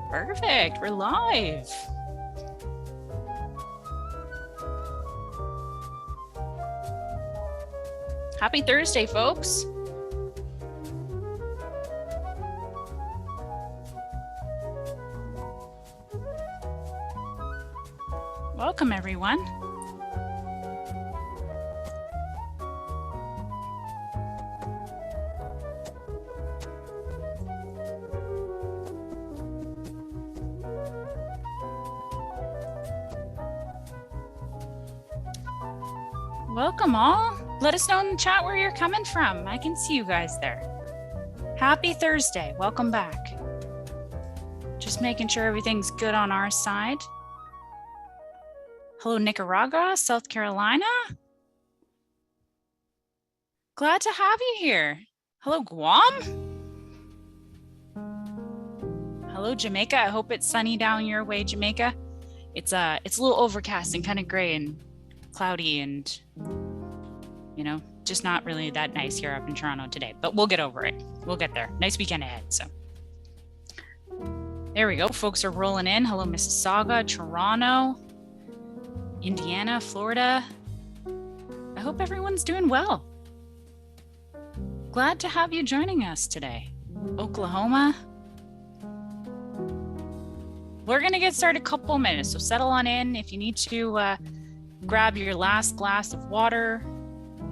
Perfect, we're live. Happy Thursday, folks. Welcome, everyone. Welcome all. Let us know in the chat where you're coming from. I can see you guys there. Happy Thursday. Welcome back. Just making sure everything's good on our side. Hello, Nicaragua, South Carolina. Glad to have you here. Hello, Guam. Hello, Jamaica. I hope it's sunny down your way, Jamaica. It's a little overcast and kind of gray and cloudy and, you know, just not really that nice here up in Toronto today, but we'll get over it. We'll get there. Nice weekend ahead. So there we go. Folks are rolling in. Hello, Mississauga, Toronto, Indiana, Florida. I hope everyone's doing well. Glad to have you joining us today. Oklahoma. We're going to get started a couple minutes, so settle on in. If you need to grab your last glass of water,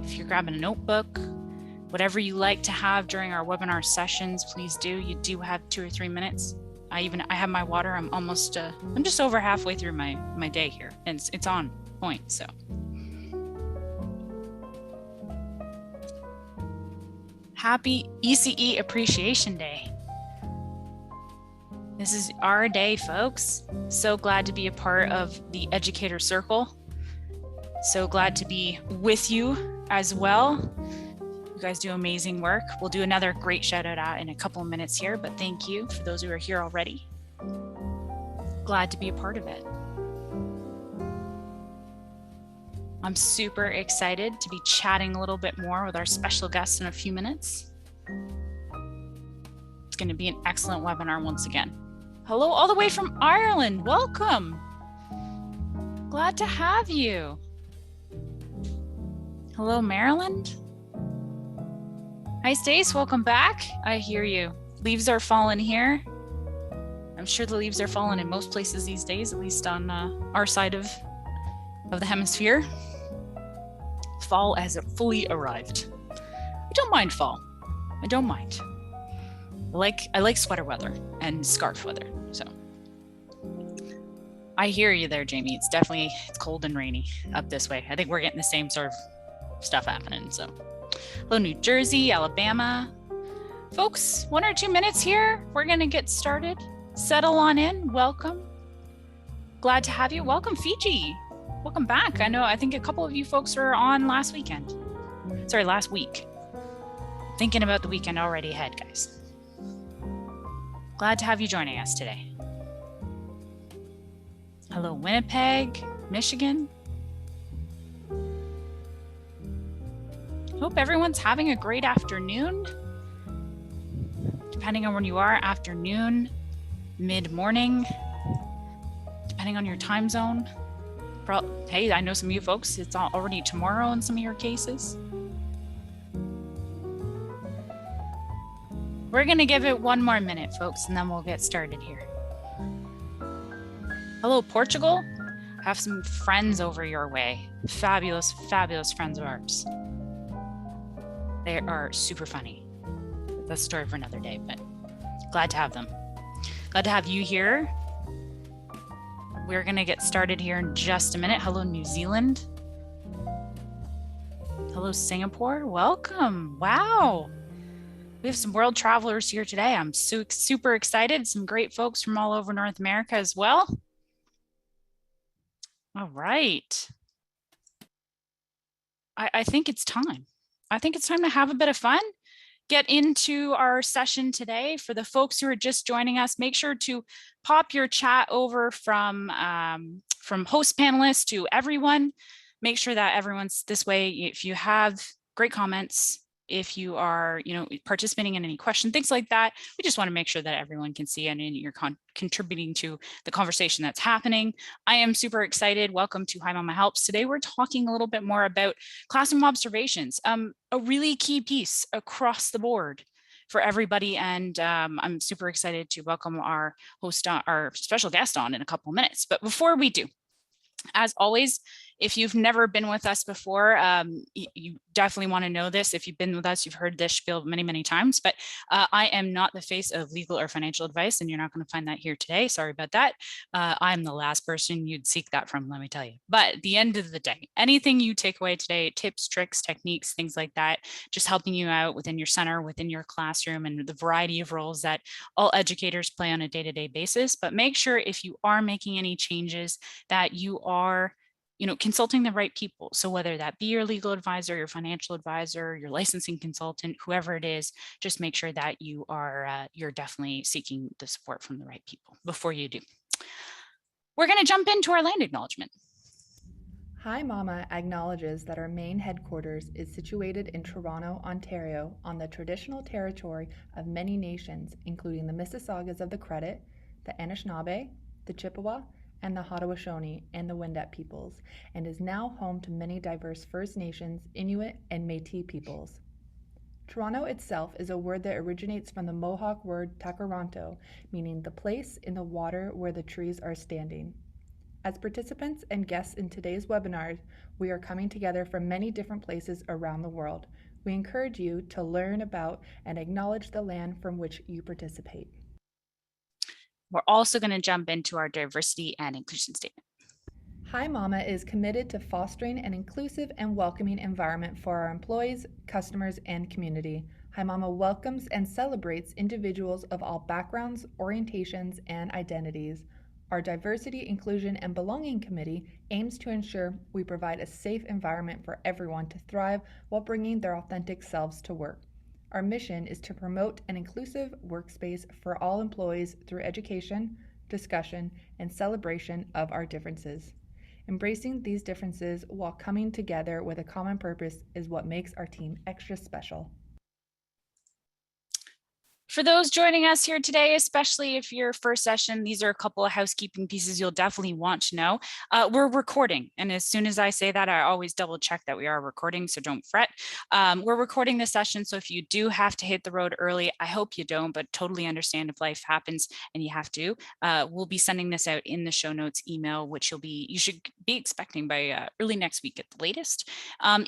if you're grabbing a notebook, whatever you like to have during our webinar sessions, please do. You do have 2 or 3 minutes. I have my water. I'm almost, I'm just over halfway through my day here, and it's on point, so. Happy ECE Appreciation Day. This is our day, folks. So glad to be a part of the Educator Circle. So glad to be with you as well. You guys do amazing work. We'll do another great shout out in a couple of minutes here, but thank you for those who are here already. Glad to be a part of it. I'm super excited to be chatting a little bit more with our special guest in a few minutes. It's going to be an excellent webinar once again. Hello, all the way from Ireland. Welcome. Glad to have you. Hello, Maryland. Hi, Stace. Welcome back. I hear you. Leaves are falling here. I'm sure the leaves are falling in most places these days, at least on our side of the hemisphere. Fall has fully arrived. I don't mind fall. I don't mind. I like sweater weather and scarf weather. So I hear you there, Jamie. It's cold and rainy up this way. I think we're getting the same sort of stuff happening. So hello, New Jersey, Alabama. Folks, 1 or 2 minutes here. We're going to get started. Settle on in. Welcome. Glad to have you. Welcome, Fiji. Welcome back. I think a couple of you folks were on last week. Thinking about the weekend already ahead, guys. Glad to have you joining us today. Hello, Winnipeg, Michigan. Hope everyone's having a great afternoon. Depending on where you are, afternoon, mid-morning, depending on your time zone. Hey, I know some of you folks, it's already tomorrow in some of your cases. We're going to give it 1 more minute, folks, and then we'll get started here. Hello, Portugal. I have some friends over your way. Fabulous, fabulous friends of ours. They are super funny. That's a story for another day, but glad to have them. Glad to have you here. We're going to get started here in just a minute. Hello, New Zealand. Hello, Singapore. Welcome. Wow. We have some world travelers here today. I'm super excited. Some great folks from all over North America as well. All right. I think it's time. I think it's time to have a bit of fun. Get into our session today. For the folks who are just joining us, make sure to pop your chat over from host panelists to everyone. Make sure that everyone's this way. If you have great comments, if you are, participating in any question, things like that. We just want to make sure that everyone can see and you're contributing to the conversation that's happening. I am super excited. Welcome to Hi Mama Helps. Today we're talking a little bit more about classroom observations, a really key piece across the board for everybody. And I'm super excited to welcome our host, our special guest on in a couple of minutes. But before we do, as always, if you've never been with us before, you definitely want to know this. If you've been with us, you've heard this spiel many, many times, but I am not the face of legal or financial advice, and you're not going to find that here today. Sorry about that. I'm the last person you'd seek that from, let me tell you. But at the end of the day, anything you take away today, tips, tricks, techniques, things like that, just helping you out within your center, within your classroom, and the variety of roles that all educators play on a day-to-day basis. But make sure if you are making any changes that you are consulting the right people. So whether that be your legal advisor, your financial advisor, your licensing consultant, whoever it is, just make sure that you're definitely seeking the support from the right people before you do. We're going to jump into our land acknowledgement. Hi Mama acknowledges that our main headquarters is situated in Toronto, Ontario, on the traditional territory of many nations, including the Mississaugas of the Credit, the Anishinaabe, the Chippewa, and the Haudenosaunee and the Wendat peoples, and is now home to many diverse First Nations, Inuit, and Métis peoples. Toronto itself is a word that originates from the Mohawk word takaranto, meaning the place in the water where the trees are standing. As participants and guests in today's webinar, we are coming together from many different places around the world. We encourage you to learn about and acknowledge the land from which you participate. We're also going to jump into our diversity and inclusion statement. Hi Mama is committed to fostering an inclusive and welcoming environment for our employees, customers, and community. Hi Mama welcomes and celebrates individuals of all backgrounds, orientations, and identities. Our Diversity, Inclusion, and Belonging Committee aims to ensure we provide a safe environment for everyone to thrive while bringing their authentic selves to work. Our mission is to promote an inclusive workspace for all employees through education, discussion, and celebration of our differences. Embracing these differences while coming together with a common purpose is what makes our team extra special. For those joining us here today, especially if your first session, these are a couple of housekeeping pieces you'll definitely want to know. We're recording, and as soon as I say that, I always double check that we are recording, so don't fret. We're recording this session, so if you do have to hit the road early, I hope you don't, but totally understand if life happens and you have to. We'll be sending this out in the show notes email, which you should be expecting by early next week at the latest.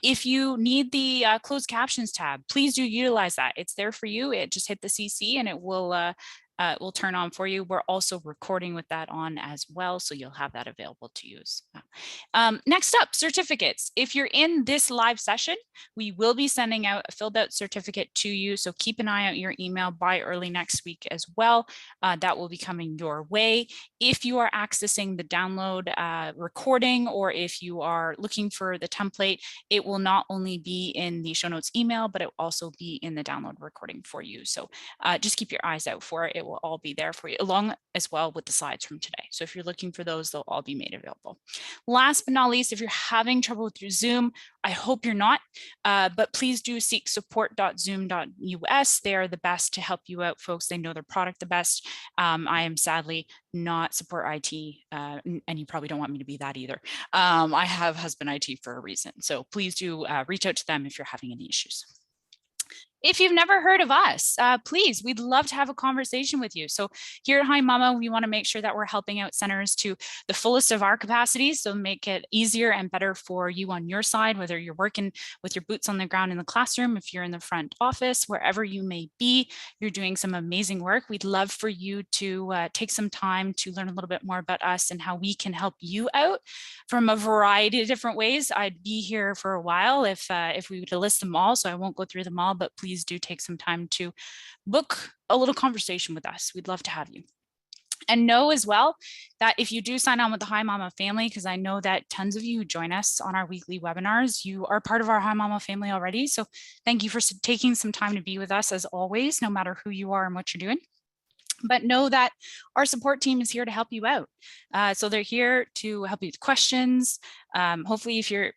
If you need the closed captions tab, please do utilize that. It's there for you. Just hit the CC and it will turn on for you. We're also recording with that on as well, so you'll have that available to use. Next up, certificates. If you're in this live session, we will be sending out a filled out certificate to you, so keep an eye out your email by early next week as well. That will be coming your way. If you are accessing the download recording, or if you are looking for the template, it will not only be in the show notes email, but it will also be in the download recording for you. So just keep your eyes out for it. It will all be there for you, along as well with the slides from today. So if you're looking for those, they'll all be made available. Last but not least, if you're having trouble with your Zoom, I hope you're not, but please do seek support.zoom.us. They are the best to help you out, folks. They know their product the best. I am sadly not support IT, and you probably don't want me to be that either. I have husband IT for a reason. So please do reach out to them if you're having any issues. If you've never heard of us, please, we'd love to have a conversation with you. So here at Hi Mama, we want to make sure that we're helping out centers to the fullest of our capacities, so make it easier and better for you on your side, whether you're working with your boots on the ground in the classroom, if you're in the front office, wherever you may be, you're doing some amazing work. We'd love for you to take some time to learn a little bit more about us and how we can help you out from a variety of different ways. I'd be here for a while if we were to list them all, so I won't go through them all, but please do take some time to book a little conversation with us. We'd love to have you. And know as well that if you do sign on with the Hi Mama family, because I know that tons of you join us on our weekly webinars, you are part of our Hi Mama family already. So thank you for taking some time to be with us as always, no matter who you are and what you're doing. But know that our support team is here to help you out. So they're here to help you with questions, Hopefully if you're,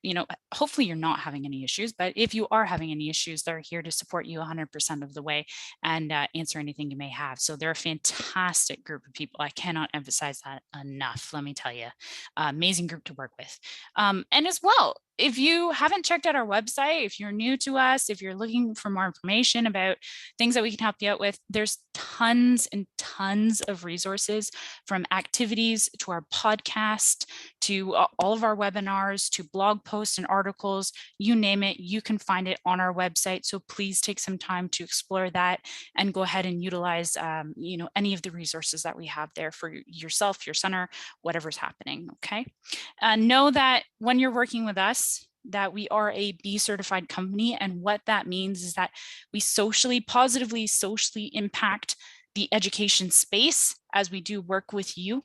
hopefully you're not having any issues, but if you are having any issues, they're here to support you 100% of the way and answer anything you may have. So they're a fantastic group of people. I cannot emphasize that enough. Let me tell you, amazing group to work with. And as well, if you haven't checked out our website, if you're new to us, if you're looking for more information about things that we can help you out with, there's tons and tons of resources, from activities to our podcast, to all of our webinars, to blog posts and articles, you name it, you can find it on our website. So please take some time to explore that and go ahead and utilize, any of the resources that we have there for yourself, your center, whatever's happening, okay? Know that when you're working with us, that we are a B certified company. And what that means is that we positively socially impact the education space as we do work with you.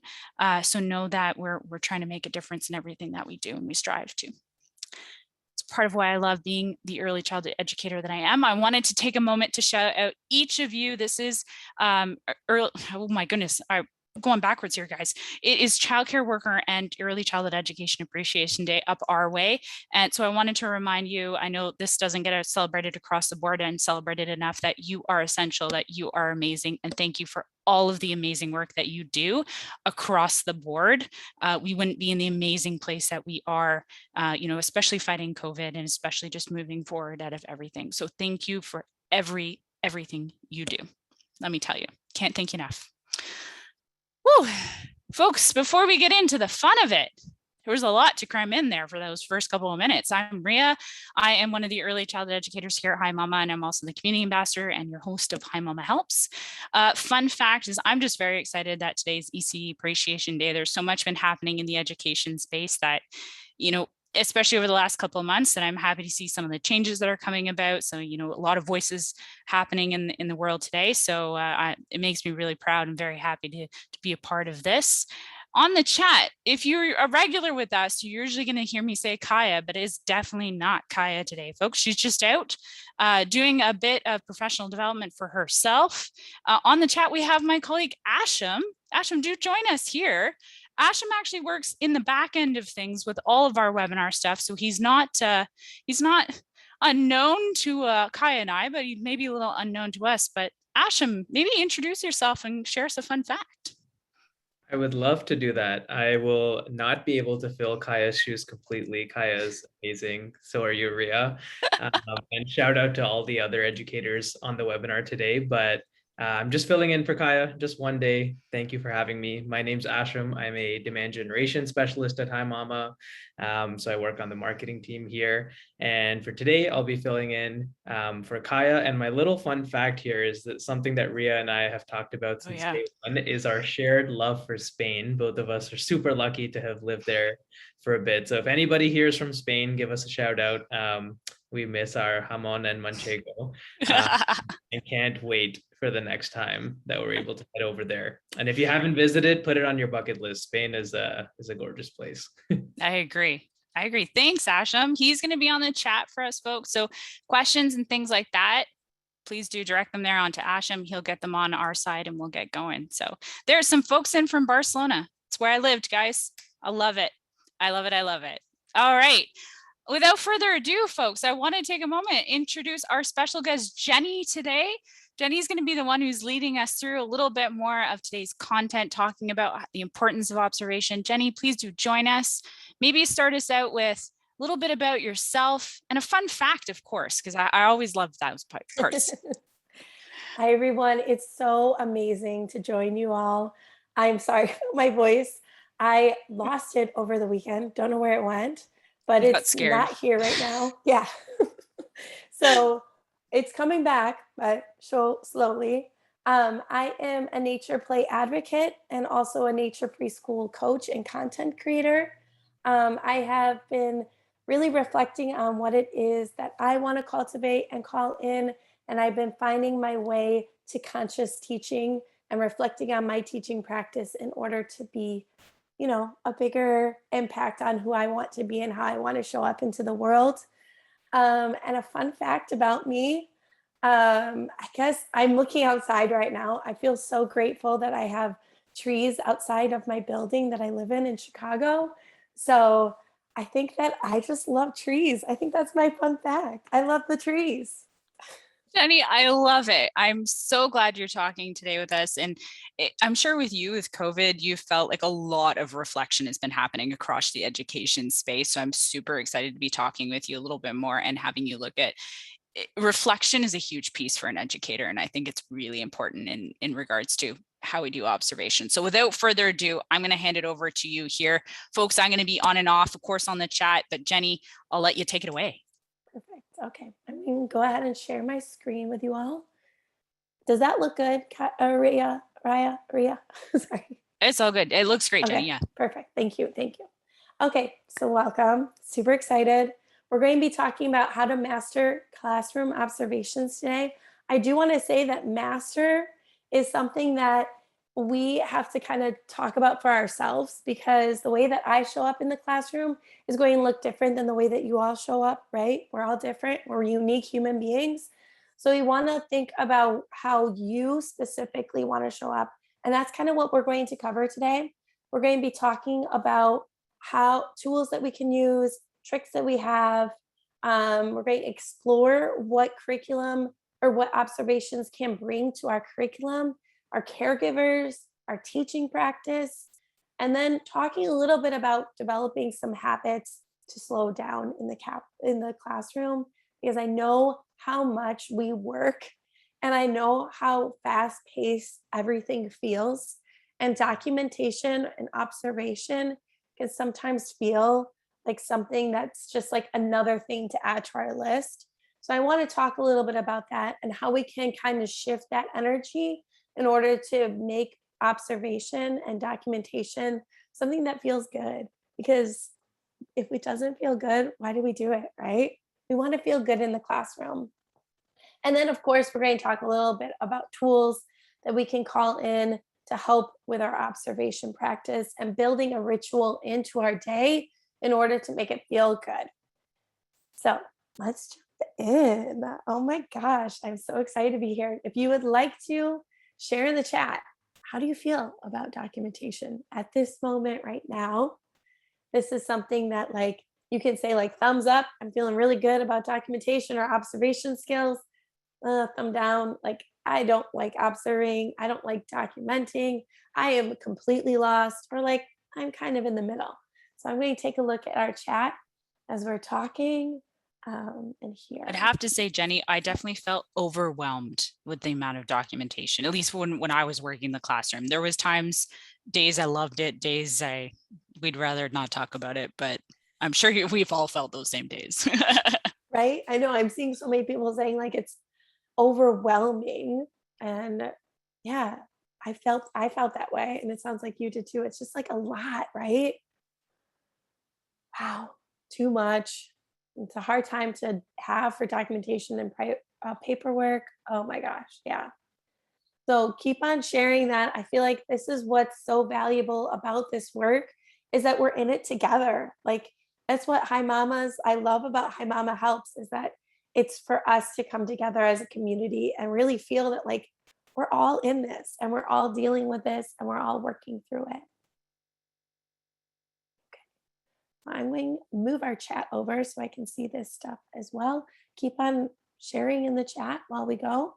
So know that we're trying to make a difference in everything that we do and we strive to. It's part of why I love being the early childhood educator that I am. I wanted to take a moment to shout out each of you. This is oh my goodness, going backwards here, guys. It is Childcare Worker and Early Childhood Education Appreciation Day up our way. And so I wanted to remind you, I know this doesn't get celebrated across the board and celebrated enough, that you are essential, that you are amazing. And thank you for all of the amazing work that you do across the board. We wouldn't be in the amazing place that we are, especially fighting COVID and especially just moving forward out of everything. So thank you for everything you do. Let me tell you, can't thank you enough. Whew. Folks, before we get into the fun of it, there was a lot to cram in there for those first couple of minutes. I'm Ria. I am one of the early childhood educators here at Hi Mama, and I'm also the community ambassador and your host of Hi Mama Helps. Fun fact is I'm just very excited that today's EC Appreciation Day. There's so much been happening in the education space that, especially over the last couple of months, and I'm happy to see some of the changes that are coming about. So, a lot of voices happening in the world today. So it makes me really proud and very happy to be a part of this. On the chat, if you're a regular with us, you're usually going to hear me say Kaya, but it's definitely not Kaya today, folks. She's just out doing a bit of professional development for herself. On the chat, we have my colleague Asham. Asham, do join us here. Asham actually works in the back end of things with all of our webinar stuff. So he's not unknown to Kaya and I, but he may be a little unknown to us. But Asham, maybe introduce yourself and share us a fun fact. I would love to do that. I will not be able to fill Kaya's shoes completely. Kaya's amazing. So are you, Ria. And shout out to all the other educators on the webinar today. But I'm just filling in for Kaya just one day. Thank you for having me. My name's Ashram. I'm a demand generation specialist at Hi Mama. So I work on the marketing team here. And for today, I'll be filling in for Kaya. And my little fun fact here is that something that Ria and I have talked about since day one is our shared love for Spain. Both of us are super lucky to have lived there for a bit. So if anybody here is from Spain, give us a shout out. We miss our jamon and manchego and can't wait for the next time that we're able to head over there. And if you haven't visited, put it on your bucket list. Spain is a gorgeous place. I agree. Thanks, Asham. He's going to be on the chat for us, folks. So questions and things like that, please do direct them there onto Asham. He'll get them on our side and we'll get going. So there's some folks in from Barcelona. It's where I lived, guys. I love it. I love it. All right. Without further ado, folks, I want to take a moment, introduce our special guest, Jenny, today. Jenny's going to be the one who's leading us through a little bit more of today's content, talking about the importance of observation. Jenny, please do join us. Maybe start us out with a little bit about yourself and a fun fact, of course, because I always love those parts. Hi, everyone. It's so amazing to join you all. I'm sorry about my voice. I lost it over the weekend. Don't know where it went, but it's not here right now. Yeah. So it's coming back, but so slowly. I am a nature play advocate and also a nature preschool coach and content creator. I have been really reflecting on what it is that I want to cultivate and call in. And I've been finding my way to conscious teaching and reflecting on my teaching practice in order to be, a bigger impact on who I want to be and how I want to show up into the world. And a fun fact about me, I guess I'm looking outside right now. I feel so grateful that I have trees outside of my building that I live in Chicago. So I think that I just love trees. I think that's my fun fact. I love the trees. Jenny, I love it. I'm so glad you're talking today with us. And I'm sure with you, with COVID, you felt like a lot of reflection has been happening across the education space. So I'm super excited to be talking with you a little bit more and having you look at reflection is a huge piece for an educator. And I think it's really important in regards to how we do observation. So without further ado, I'm going to hand it over to you here. Folks, I'm going to be on and off, of course, on the chat, but Jenny, I'll let you take it away. Perfect. Okay. I'm going to go ahead and share my screen with you all. Does that look good, Rhea? Sorry. It's all good. It looks great, okay. Jenny. Yeah. Perfect. Thank you. Okay. So welcome. Super excited. We're going to be talking about how to master classroom observations today. I do want to say that master is something that we have to kind of talk about for ourselves, because the way that I show up in the classroom is going to look different than the way that you all show up, right? We're all different. We're unique human beings. So we want to think about how you specifically want to show up. And that's kind of what we're going to cover today. We're going to be talking about how tools that we can use, tricks that we have. We're going to explore what curriculum or what observations can bring to our curriculum, our caregivers, our teaching practice, and then talking a little bit about developing some habits to slow down in the classroom, because I know how much we work and I know how fast-paced everything feels, and documentation and observation can sometimes feel like something that's just like another thing to add to our list. So I want to talk a little bit about that and how we can kind of shift that energy in order to make observation and documentation something that feels good. Because if it doesn't feel good, why do we do it, right? We want to feel good in the classroom. And then, of course, we're going to talk a little bit about tools that we can call in to help with our observation practice and building a ritual into our day in order to make it feel good. So let's jump in. Oh my gosh, I'm so excited to be here. If you would like to share in the chat, how do you feel about documentation at this moment right now? This is something that like you can say like thumbs up, I'm feeling really good about documentation or observation skills. Thumb down, like I don't like observing, I don't like documenting, I am completely lost, or like I'm kind of in the middle. So I'm going to take a look at our chat as we're talking. And here. I'd have to say, Jenny, I definitely felt overwhelmed with the amount of documentation, at least when I was working in the classroom. There was times, days I loved it, days we'd rather not talk about it, but I'm sure we've all felt those same days. Right? I know I'm seeing so many people saying like it's overwhelming, and yeah, I felt that way, and it sounds like you did too. It's just like a lot, right? Wow, too much. It's a hard time to have for documentation and paperwork. Oh my gosh, yeah. So keep on sharing that. I feel like this is what's so valuable about this work, is that we're in it together. Like that's what I love about Hi Mama Helps, is that it's for us to come together as a community and really feel that like we're all in this and we're all dealing with this and we're all working through it. I'm going to move our chat over so I can see this stuff as well. Keep on sharing in the chat while we go.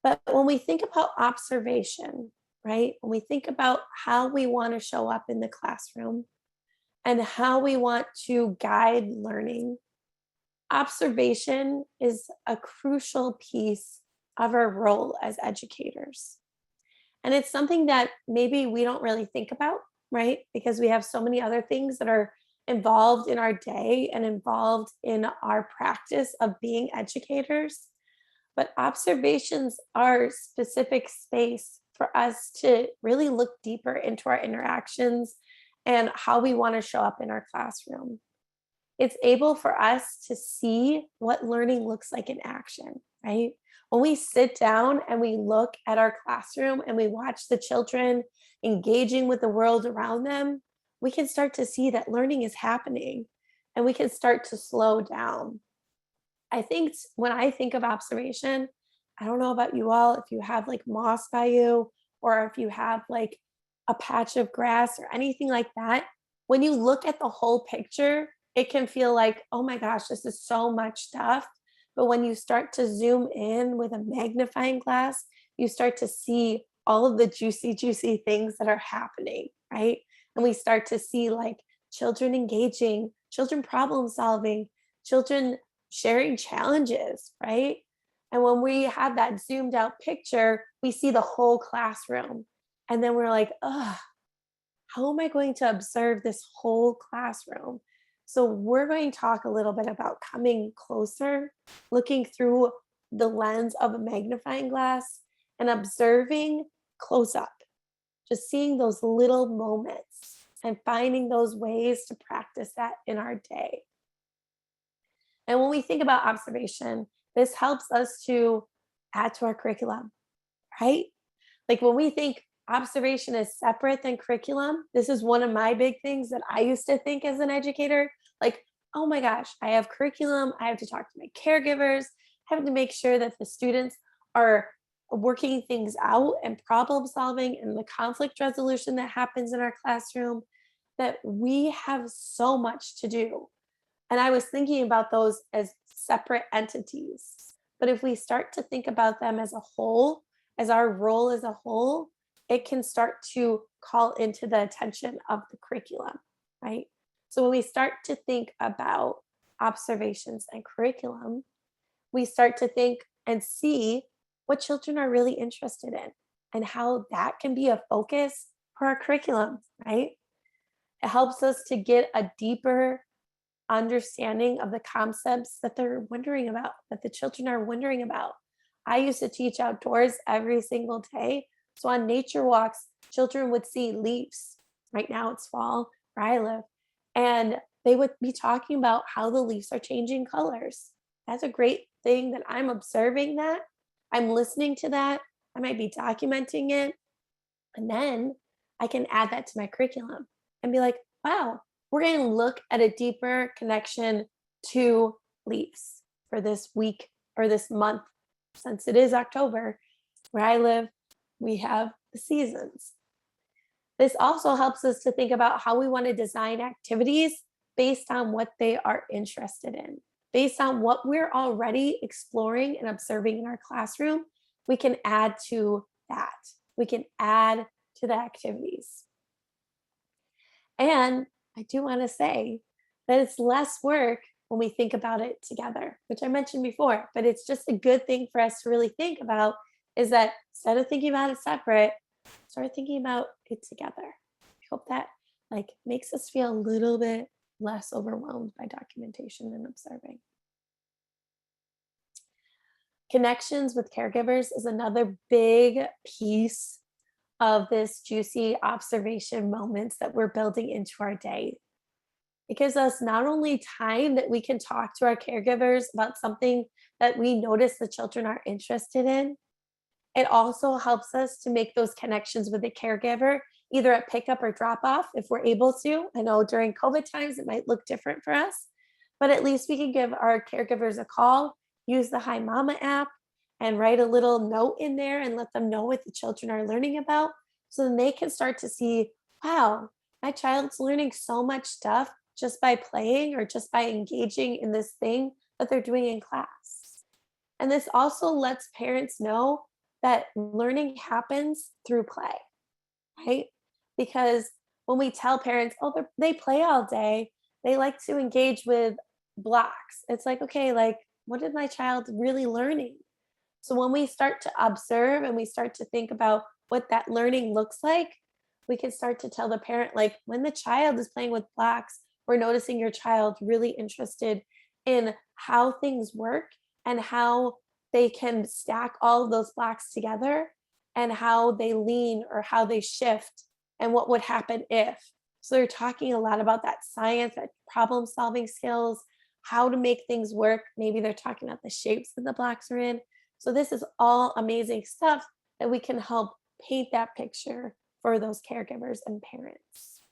But when we think about observation, right? When we think about how we want to show up in the classroom and how we want to guide learning, observation is a crucial piece of our role as educators. And it's something that maybe we don't really think about, right? Because we have so many other things that are involved in our day and involved in our practice of being educators. But observations are specific space for us to really look deeper into our interactions and how we want to show up in our classroom. It's able for us to see what learning looks like in action, right? When we sit down and we look at our classroom and we watch the children engaging with the world around them, we can start to see that learning is happening and we can start to slow down. I think when I think of observation, I don't know about you all, if you have like moss by you or if you have like a patch of grass or anything like that, when you look at the whole picture, it can feel like, oh my gosh, this is so much stuff. But when you start to zoom in with a magnifying glass, you start to see all of the juicy, juicy things that are happening, right? And we start to see like children engaging, children problem solving, children sharing challenges, right? And when we have that zoomed out picture, we see the whole classroom. And then we're like, oh, how am I going to observe this whole classroom? So we're going to talk a little bit about coming closer, looking through the lens of a magnifying glass and observing close up, just seeing those little moments and finding those ways to practice that in our day. And when we think about observation, this helps us to add to our curriculum, right? Like when we think observation is separate than curriculum, this is one of my big things that I used to think as an educator. Like, oh my gosh, I have curriculum. I have to talk to my caregivers. I have to make sure that the students are working things out and problem solving and the conflict resolution that happens in our classroom, that we have so much to do. And I was thinking about those as separate entities. But if we start to think about them as a whole, as our role as a whole, it can start to call into the attention of the curriculum, right? So when we start to think about observations and curriculum, we start to think and see what children are really interested in and how that can be a focus for our curriculum, right? It helps us to get a deeper understanding of the concepts that they're wondering about, that the children are wondering about. I used to teach outdoors every single day. So on nature walks, children would see leaves. Right now it's fall where I live. And they would be talking about how the leaves are changing colors. That's a great thing that I'm observing that. I'm listening to that. I might be documenting it. And then I can add that to my curriculum and be like, wow, we're going to look at a deeper connection to leaves for this week or this month. Since it is October, where I live, we have the seasons. This also helps us to think about how we want to design activities based on what they are interested in. Based on what we're already exploring and observing in our classroom, we can add to that. We can add to the activities. And I do want to say that it's less work when we think about it together, which I mentioned before, but it's just a good thing for us to really think about, is that instead of thinking about it separate, start thinking about it together. I hope that makes us feel a little bit less overwhelmed by documentation and observing. Connections with caregivers is another big piece of this juicy observation moments that we're building into our day. It gives us not only time that we can talk to our caregivers about something that we notice the children are interested in, it also helps us to make those connections with the caregiver, either at pickup or drop off if we're able to. I know during COVID times it might look different for us, but at least we can give our caregivers a call, use the Hi Mama app, and write a little note in there and let them know what the children are learning about. So then they can start to see, wow, my child's learning so much stuff just by playing or just by engaging in this thing that they're doing in class. And this also lets parents know that learning happens through play, right? Because when we tell parents, oh, they play all day, they like to engage with blocks. It's like, okay, what is my child really learning? So when we start to observe and we start to think about what that learning looks like, we can start to tell the parent, when the child is playing with blocks, we're noticing your child really interested in how things work and how they can stack all of those blocks together and how they lean or how they shift and what would happen if. So they're talking a lot about that science, that problem solving skills, how to make things work. Maybe they're talking about the shapes that the blocks are in. So this is all amazing stuff that we can help paint that picture for those caregivers and parents.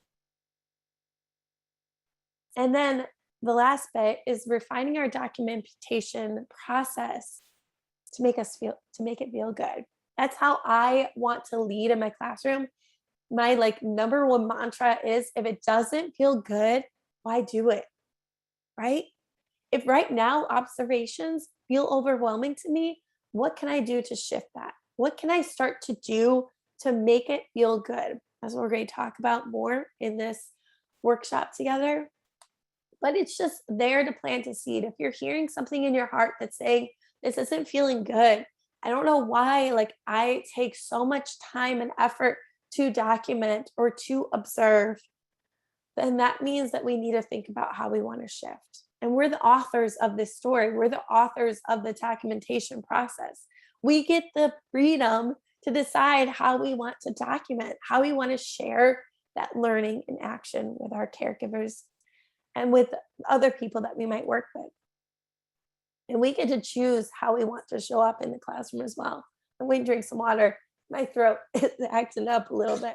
And then the last bit is refining our documentation process to make it feel good. That's how I want to lead in my classroom, my like number one mantra is if it doesn't feel good, why do it? Right? If right now observations feel overwhelming to me, what can I do to shift that? What can I start to do to make it feel good? That's what we're going to talk about more in this workshop together. But it's just there to plant a seed. If you're hearing something in your heart that's saying, this isn't feeling good, I don't know why, like I take so much time and effort to document or to observe, then that means that we need to think about how we want to shift. And we're the authors of this story. We're the authors of the documentation process. We get the freedom to decide how we want to document, how we want to share that learning in action with our caregivers and with other people that we might work with. And we get to choose how we want to show up in the classroom as well. I'm going to drink some water. My throat is acting up a little bit.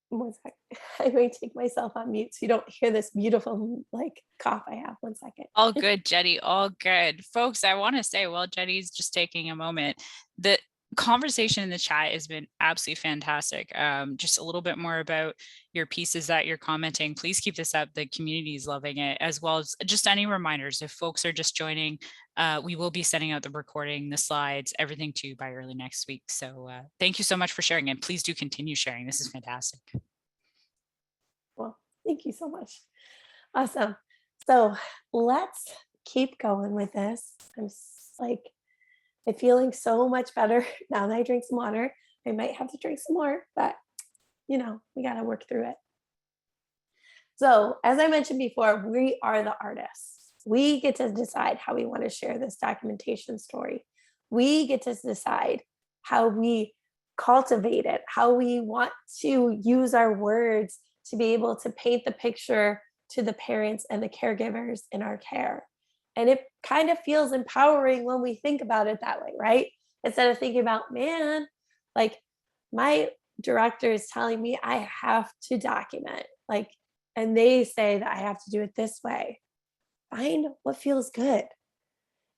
1 second. I'm going to take myself on mute so you don't hear this beautiful like cough I have. 1 second. All good, Jenny. All good. Folks, I want to say while Jenny's just taking a moment, the conversation in the chat has been absolutely fantastic. Just a little bit more about your pieces that you're commenting. Please keep this up. The community is loving it, as well as just any reminders. If folks are just joining, we will be sending out the recording, the slides, everything to you by early next week. So thank you so much for sharing, and please do continue sharing. This is fantastic. Well, thank you so much. Awesome. So let's keep going with this. I'm feeling so much better now that I drink some water. I might have to drink some more, but we got to work through it. So as I mentioned before, we are the artists. We get to decide how we want to share this documentation story. We get to decide how we cultivate it, how we want to use our words to be able to paint the picture to the parents and the caregivers in our care. And it kind of feels empowering when we think about it that way, right? Instead of thinking about, man, like my director is telling me I have to document, and they say that I have to do it this way. Find what feels good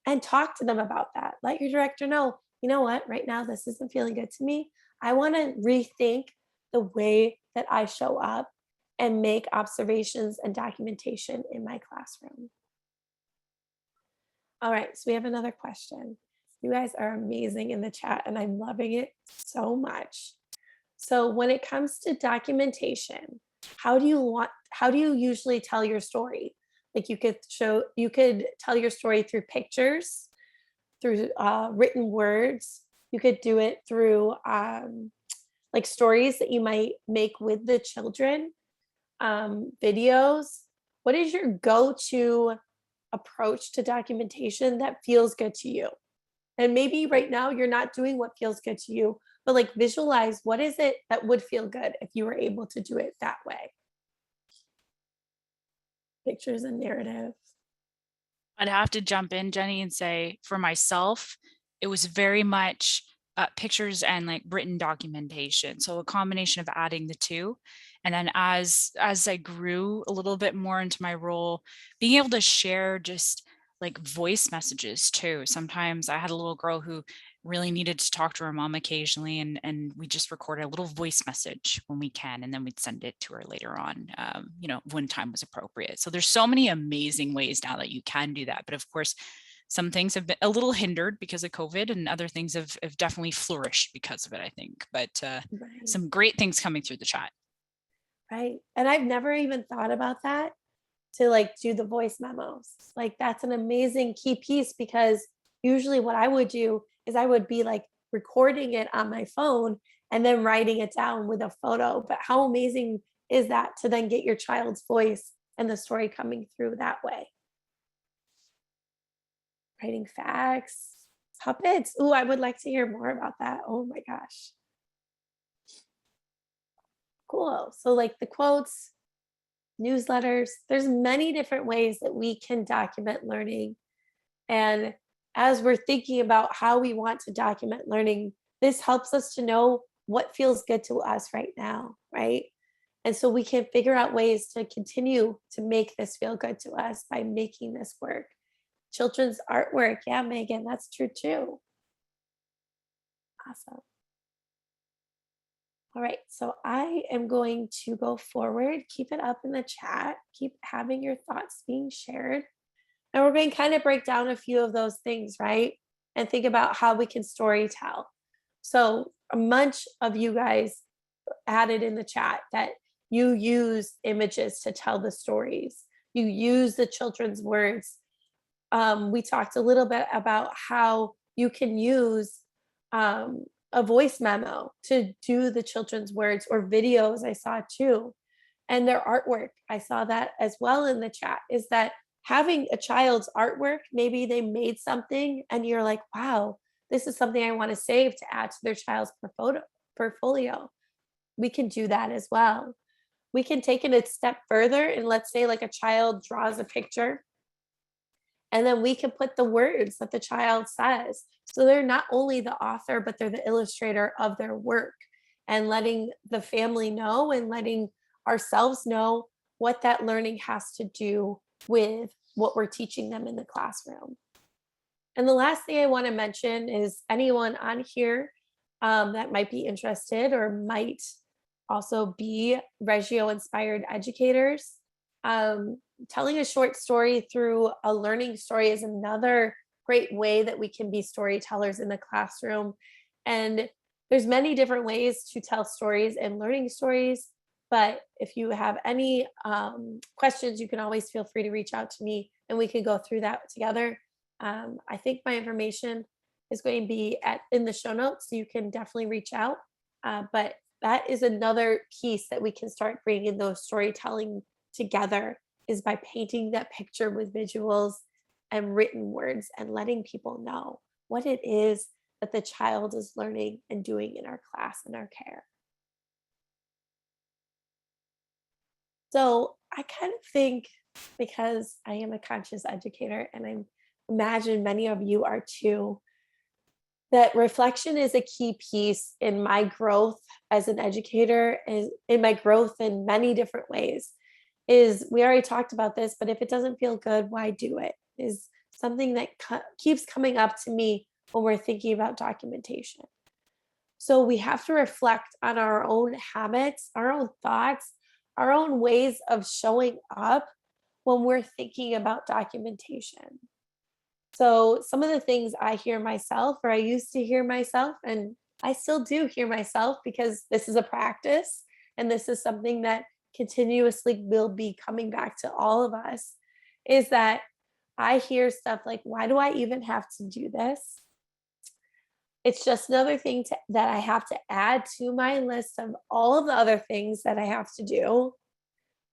and talk to them about that. Let your director know, you know what, right now this isn't feeling good to me. I want to rethink the way that I show up and make observations and documentation in my classroom. All right, so we have another question. You guys are amazing in the chat and I'm loving it so much. So when it comes to documentation, how do you usually tell your story? Like you could tell your story through pictures, through written words. You could do it through like stories that you might make with the children, videos. What is your go-to approach to documentation that feels good to you? And maybe right now you're not doing what feels good to you, but like visualize what is it that would feel good if you were able to do it that way. Pictures and narrative. I'd have to jump in, Jenny, and say for myself, it was very much pictures and like written documentation. So a combination of adding the two. And then as I grew a little bit more into my role, being able to share just like voice messages too. Sometimes I had a little girl who really needed to talk to her mom occasionally, and we just recorded a little voice message when we can, and then we'd send it to her later on, when time was appropriate. So there's so many amazing ways now that you can do that. But of course, some things have been a little hindered because of COVID, and other things have definitely flourished because of it, I think. But Right. some great things coming through the chat. Right. And I've never even thought about that, to like do the voice memos. Like that's an amazing key piece, because usually what I would do is I would be like recording it on my phone and then writing it down with a photo. But how amazing is that to then get your child's voice and the story coming through that way? Writing facts, puppets. Ooh, I would like to hear more about that. Oh my gosh. Cool. So like the quotes, newsletters, there's many different ways that we can document learning. And as we're thinking about how we want to document learning, this helps us to know what feels good to us right now, right? And so we can figure out ways to continue to make this feel good to us by making this work. Children's artwork, yeah, Megan, that's true too. Awesome. All right, so I am going to go forward. Keep it up in the chat. Keep having your thoughts being shared. And we're going to kind of break down a few of those things, right? And think about how we can story tell. So, a bunch of you guys added in the chat that you use images to tell the stories, you use the children's words. We talked a little bit about how you can use a voice memo to do the children's words, or videos I saw too, and their artwork. I saw that as well in the chat, is that having a child's artwork, maybe they made something and you're like, wow, this is something I want to save to add to their child's portfolio. We can do that as well. We can take it a step further, and let's say like a child draws a picture, and then we can put the words that the child says. So they're not only the author, but they're the illustrator of their work, and letting the family know and letting ourselves know what that learning has to do with what we're teaching them in the classroom. And the last thing I want to mention is anyone on here that might be interested or might also be Reggio inspired educators. Telling a short story through a learning story is another great way that we can be storytellers in the classroom. And there's many different ways to tell stories and learning stories. But if you have any questions, you can always feel free to reach out to me and we can go through that together. I think my information is going to be in the show notes, so you can definitely reach out. But that is another piece that we can start bringing those storytelling together, is by painting that picture with visuals and written words and letting people know what it is that the child is learning and doing in our class and our care. So I kind of think, because I am a conscious educator and I imagine many of you are too, that reflection is a key piece in my growth as an educator, and in my growth in many different ways. We already talked about this, but if it doesn't feel good, why do it? Is something that keeps coming up to me when we're thinking about documentation. So we have to reflect on our own habits, our own thoughts, our own ways of showing up when we're thinking about documentation. So some of the things I hear myself, or I used to hear myself, and I still do hear myself, because this is a practice and this is something that continuously will be coming back to all of us, is that I hear stuff like, why do I even have to do this? It's just another thing that I have to add to my list of all of the other things that I have to do.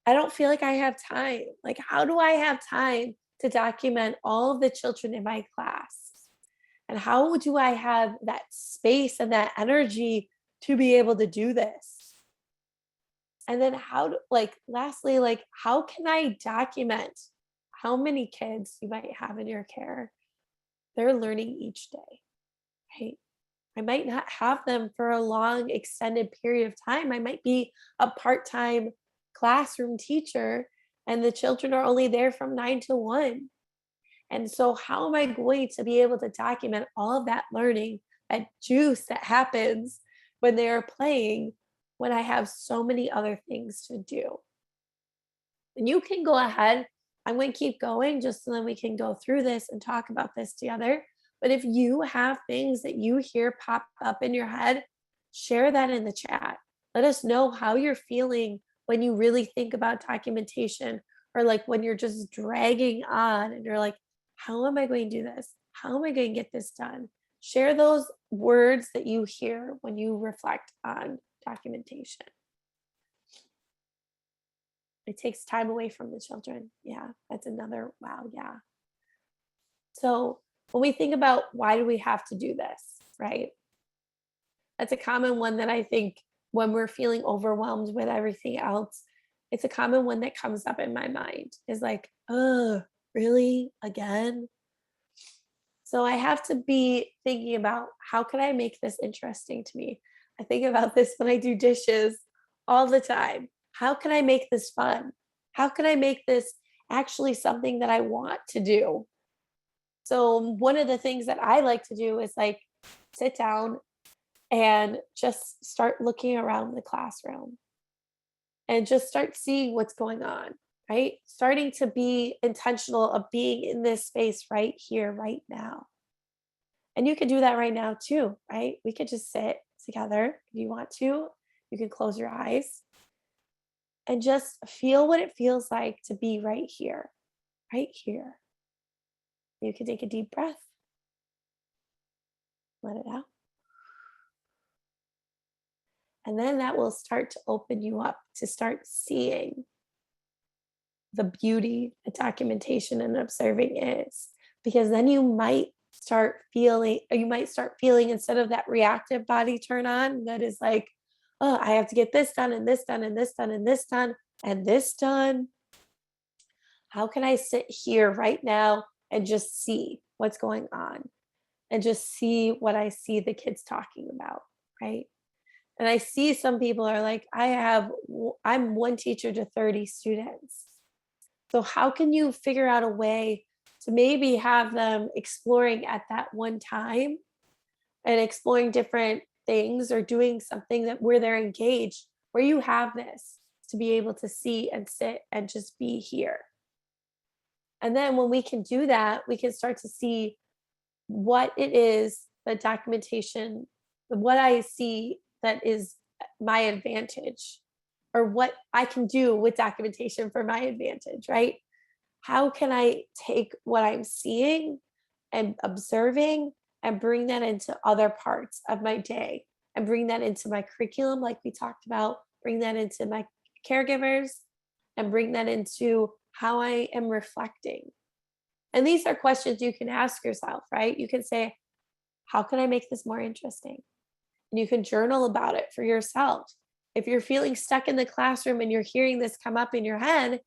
I don't feel like I have time. Like, how do I have time to document all of the children in my class? And how do I have that space and that energy to be able to do this? And then lastly, how can I document how many kids you might have in your care? They're learning each day, right? I might not have them for a long extended period of time. I might be a part-time classroom teacher and the children are only there from 9 to 1. And so how am I going to be able to document all of that learning, that juice that happens when they are playing, when I have so many other things to do? And you can go ahead. I'm going to keep going just so then we can go through this and talk about this together. But if you have things that you hear pop up in your head, share that in the chat. Let us know how you're feeling when you really think about documentation, or like when you're just dragging on and you're like, how am I going to do this? How am I going to get this done? Share those words that you hear when you reflect on documentation. It takes time away from the children. Yeah, that's another wow. Yeah. So when we think about why do we have to do this, right? That's a common one that I think when we're feeling overwhelmed with everything else, it's a common one that comes up in my mind, is like, oh, really? Again? So I have to be thinking about, how can I make this interesting to me? I think about this when I do dishes all the time. How can I make this fun? How can I make this actually something that I want to do? So one of the things that I like to do is like sit down and just start looking around the classroom and just start seeing what's going on, right? Starting to be intentional of being in this space right here, right now. And you can do that right now too, right? We could just sit together if you want to. You can close your eyes and just feel what it feels like to be right here, right here. You can take a deep breath, let it out. And then that will start to open you up to start seeing the beauty that documentation and observing is. Because then you might start feeling, instead of that reactive body turn on that is like, oh, I have to get this done and this done and this done and this done and this done. How can I sit here right now and just see what's going on and just see what I see the kids talking about, right? And I see some people are like, I'm one teacher to 30 students. So how can you figure out a way to maybe have them exploring at that one time and exploring different things or doing something that where they're engaged, where you have this to be able to see and sit and just be here. And then when we can do that, we can start to see what it is, the documentation, what I see that is my advantage, or what I can do with documentation for my advantage, right? How can I take what I'm seeing and observing and bring that into other parts of my day and bring that into my curriculum, like we talked about, bring that into my caregivers and bring that into how I am reflecting. And these are questions you can ask yourself, right? You can say, how can I make this more interesting? And you can journal about it for yourself. If you're feeling stuck in the classroom and you're hearing this come up in your head,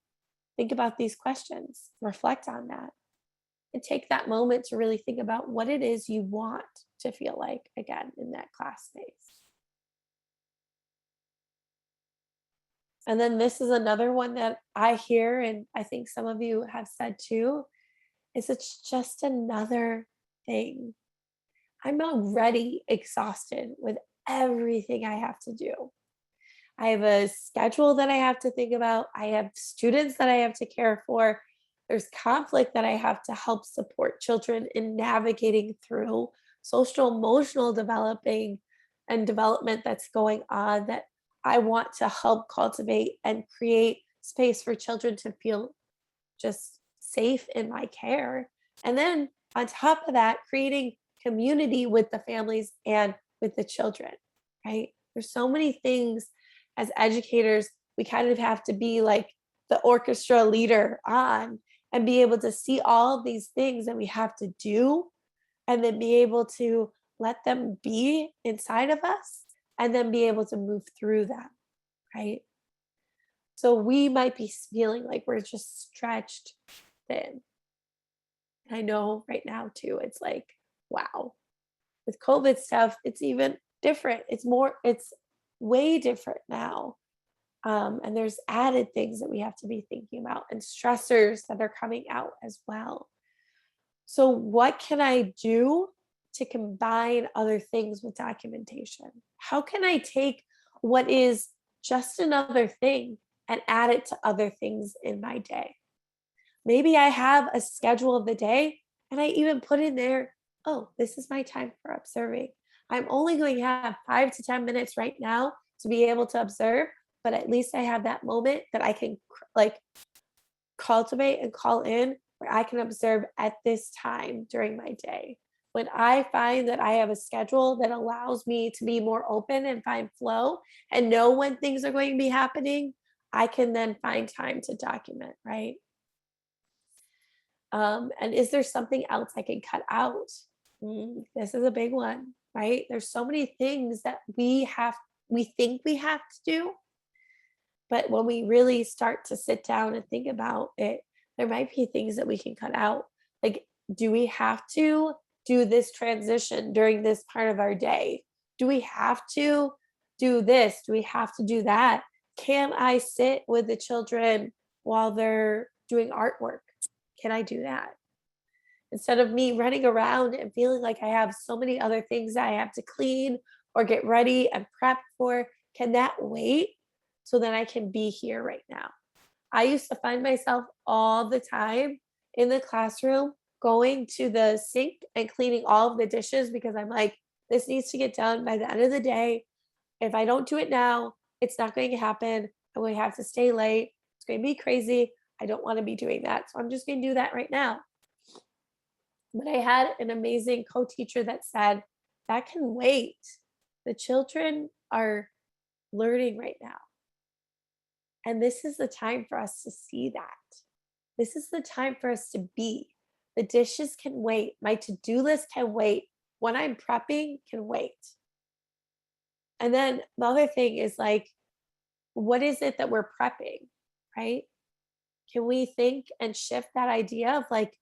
think about these questions, reflect on that, and take that moment to really think about what it is you want to feel like again in that class space. And then this is another one that I hear, and I think some of you have said too, is it's just another thing. I'm already exhausted with everything I have to do. I have a schedule that I have to think about. I have students that I have to care for. There's conflict that I have to help support children in navigating through social emotional developing and development that's going on that I want to help cultivate and create space for children to feel just safe in my care. And then on top of that, creating community with the families and with the children, right? There's so many things as educators, we kind of have to be like the orchestra leader on and be able to see all of these things that we have to do and then be able to let them be inside of us and then be able to move through them, right? So we might be feeling like we're just stretched thin. And I know right now too, it's like, wow. With COVID stuff, it's even different. It's way different now. And there's added things that we have to be thinking about and stressors that are coming out as well. So what can I do to combine other things with documentation? How can I take what is just another thing and add it to other things in my day? Maybe I have a schedule of the day and I even put in there, oh, this is my time for observing. I'm only going to have 5 to 10 minutes right now to be able to observe, but at least I have that moment that I can like cultivate and call in where I can observe at this time during my day. When I find that I have a schedule that allows me to be more open and find flow and know when things are going to be happening, I can then find time to document, right? And is there something else I can cut out? This is a big one, right? There's so many things that we think we have to do, but when we really start to sit down and think about it, there might be things that we can cut out. Like, do we have to do this transition during this part of our day? Do we have to do this? Do we have to do that? Can I sit with the children while they're doing artwork? Can I do that? Instead of me running around and feeling like I have so many other things I have to clean or get ready and prep for, can that wait so that I can be here right now? I used to find myself all the time in the classroom going to the sink and cleaning all of the dishes because I'm like, this needs to get done by the end of the day. If I don't do it now, it's not going to happen. I'm going to have to stay late. It's going to be crazy. I don't want to be doing that. So I'm just going to do that right now. But I had an amazing co-teacher that said, that can wait. The children are learning right now. And this is the time for us to see that. This is the time for us to be. The dishes can wait. My to-do list can wait. What I'm prepping can wait. And then the other thing is like, what is it that we're prepping, right? Can we think and shift that idea of like,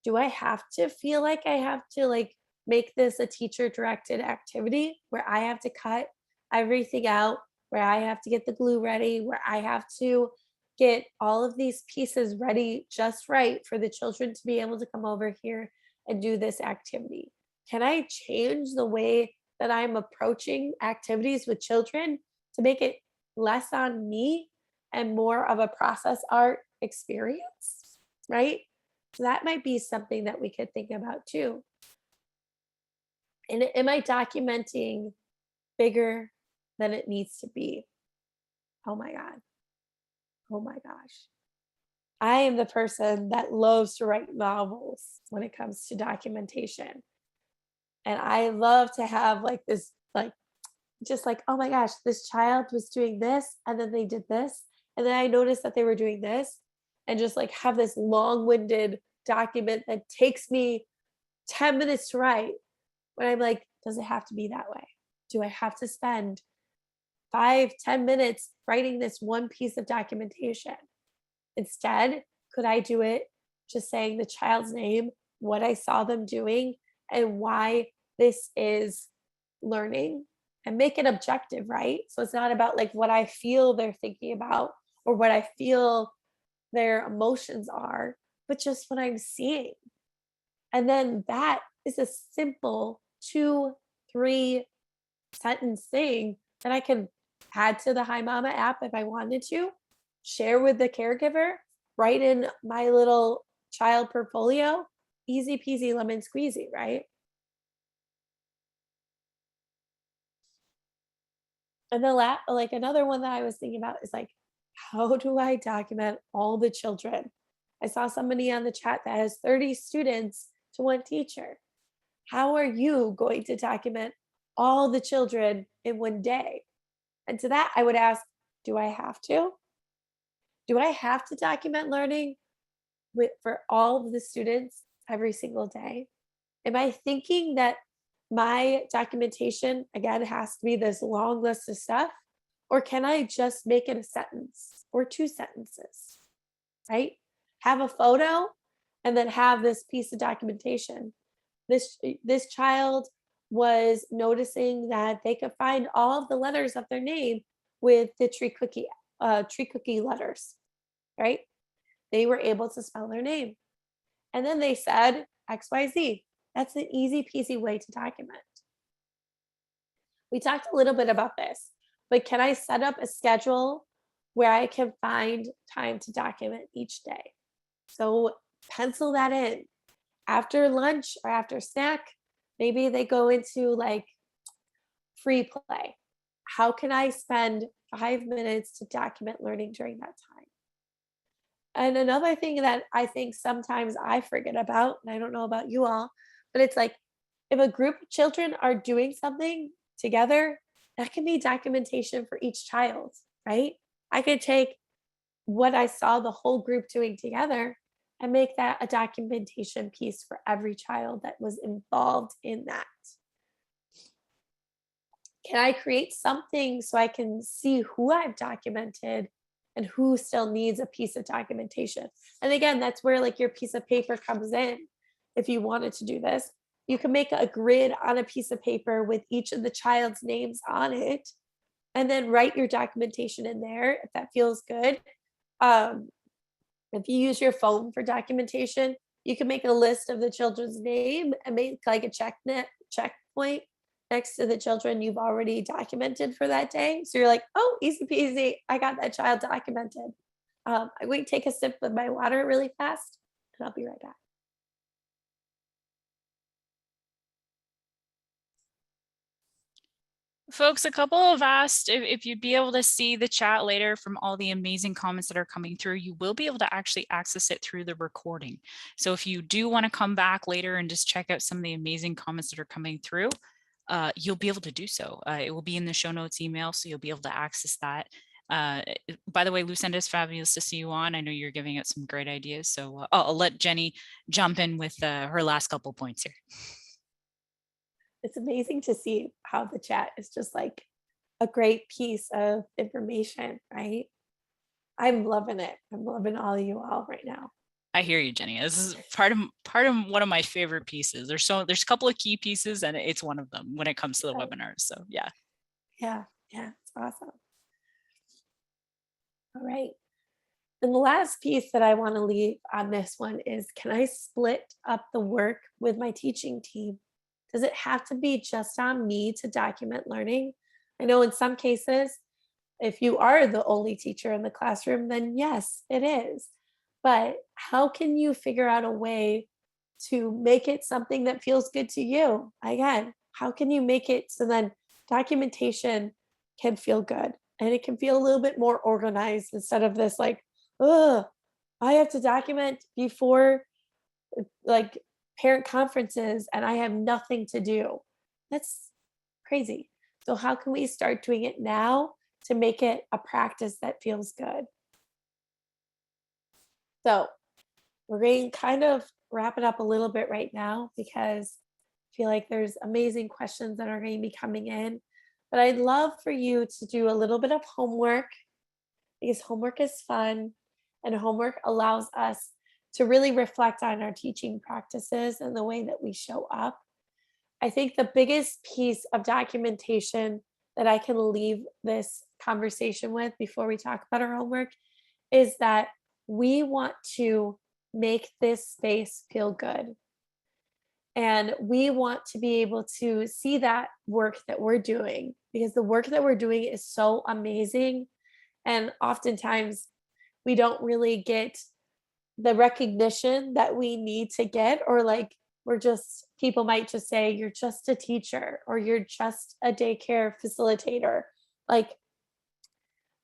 do I have to feel like I have to like make this a teacher directed activity where I have to cut everything out, where I have to get the glue ready, where I have to get all of these pieces ready just right for the children to be able to come over here and do this activity? Can I change the way that I'm approaching activities with children to make it less on me and more of a process art experience, right? So that might be something that we could think about too. And am I documenting bigger than it needs to be? Oh my God. Oh my gosh. I am the person that loves to write novels when it comes to documentation. And I love to have like this, like, just like, oh my gosh, this child was doing this, and then they did this. And then I noticed that they were doing this, and just like have this long winded document that takes me 10 minutes to write. When I'm like, does it have to be that way? Do I have to spend 5-10 minutes writing this one piece of documentation? Instead, could I do it just saying the child's name, what I saw them doing, and why this is learning, and make it objective, right? So it's not about like what I feel they're thinking about or what I feel their emotions are, but just what I'm seeing. And then that is a simple 2-3 sentence thing that I can add to the Hi Mama app if I wanted to, share with the caregiver, write in my little child portfolio. Easy peasy lemon squeezy, right? And the like another one that I was thinking about is like, how do I document all the children? I saw somebody on the chat that has 30 students to one teacher. How are you going to document all the children in one day? And to that, I would ask, do I have to? Do I have to document learning for all of the students every single day? Am I thinking that my documentation, again, has to be this long list of stuff? Or can I just make it a sentence or 2 sentences, right? Have a photo and then have this piece of documentation. This child was noticing that they could find all of the letters of their name with the tree cookie letters, right? They were able to spell their name. And then they said XYZ. That's an easy peasy way to document. We talked a little bit about this, but can I set up a schedule where I can find time to document each day? So pencil that in. After lunch or after snack, maybe they go into like free play. How can I spend 5 minutes to document learning during that time? And another thing that I think sometimes I forget about, and I don't know about you all, but it's like if a group of children are doing something together, that can be documentation for each child, right? I could take what I saw the whole group doing together and make that a documentation piece for every child that was involved in that. Can I create something so I can see who I've documented and who still needs a piece of documentation? And again, that's where like your piece of paper comes in. If you wanted to do this, you can make a grid on a piece of paper with each of the child's names on it, and then write your documentation in there if that feels good. If you use your phone for documentation, you can make a list of the children's name and make like a checkpoint next to the children you've already documented for that day. So you're like, oh, easy peasy. I got that child documented. I'm going to take a sip of my water really fast and I'll be right back. Folks, a couple have asked if you'd be able to see the chat later from all the amazing comments that are coming through. You will be able to actually access it through the recording. So if you do want to come back later and just check out some of the amazing comments that are coming through, you'll be able to do so. It will be in the show notes email, so you'll be able to access that. By the way, Lucinda, it's fabulous to see you on. I know you're giving out some great ideas. So I'll let Jenny jump in with her last couple points here. It's amazing to see how the chat is just like a great piece of information, right? I'm loving it. I'm loving all of you all right now. I hear you, Jenny. This is part of one of my favorite pieces. There's a couple of key pieces, and it's one of them when it comes to the webinars. So yeah. Yeah, it's awesome. All right. And the last piece that I want to leave on this one is, can I split up the work with my teaching team? Does it have to be just on me to document learning? I know in some cases, if you are the only teacher in the classroom, then yes, it is. But how can you figure out a way to make it something that feels good to you? Again, how can you make it so then documentation can feel good and it can feel a little bit more organized instead of this like, oh, I have to document before like parent conferences and I have nothing to do. That's crazy. So how can we start doing it now to make it a practice that feels good? So we're going to kind of wrap it up a little bit right now because I feel like there's amazing questions that are going to be coming in. But I'd love for you to do a little bit of homework because homework is fun and homework allows us to really reflect on our teaching practices and the way that we show up. I think the biggest piece of documentation that I can leave this conversation with before we talk about our homework is that we want to make this space feel good. And we want to be able to see that work that we're doing because the work that we're doing is so amazing. And oftentimes we don't really get the recognition that we need to get, or like people might just say, you're just a teacher or you're just a daycare facilitator. Like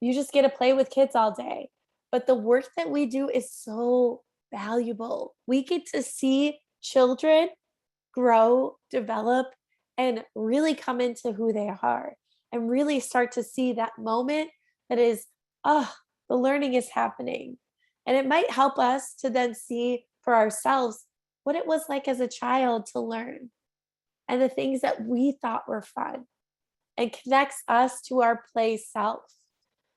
you just get to play with kids all day. But the work that we do is so valuable. We get to see children grow, develop, and really come into who they are and really start to see that moment that is, the learning is happening. And it might help us to then see for ourselves what it was like as a child to learn and the things that we thought were fun and connects us to our play self.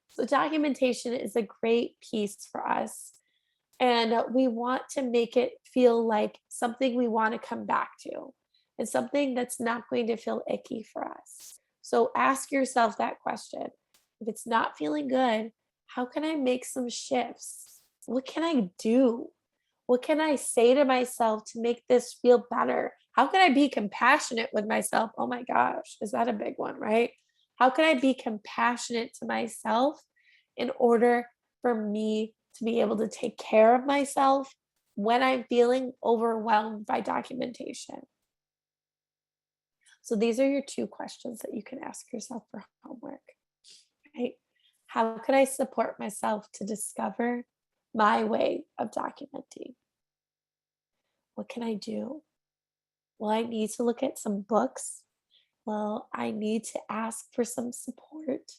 So documentation is a great piece for us. And we want to make it feel like something we want to come back to and something that's not going to feel icky for us. So ask yourself that question. If it's not feeling good, how can I make some shifts? What can I do? What can I say to myself to make this feel better? How can I be compassionate with myself? Oh my gosh, is that a big one, right? How can I be compassionate to myself in order for me to be able to take care of myself when I'm feeling overwhelmed by documentation? So these are your two questions that you can ask yourself for homework, right? How could I support myself to discover my way of documenting? What can I do? Well, I need to look at some books. Well, I need to ask for some support.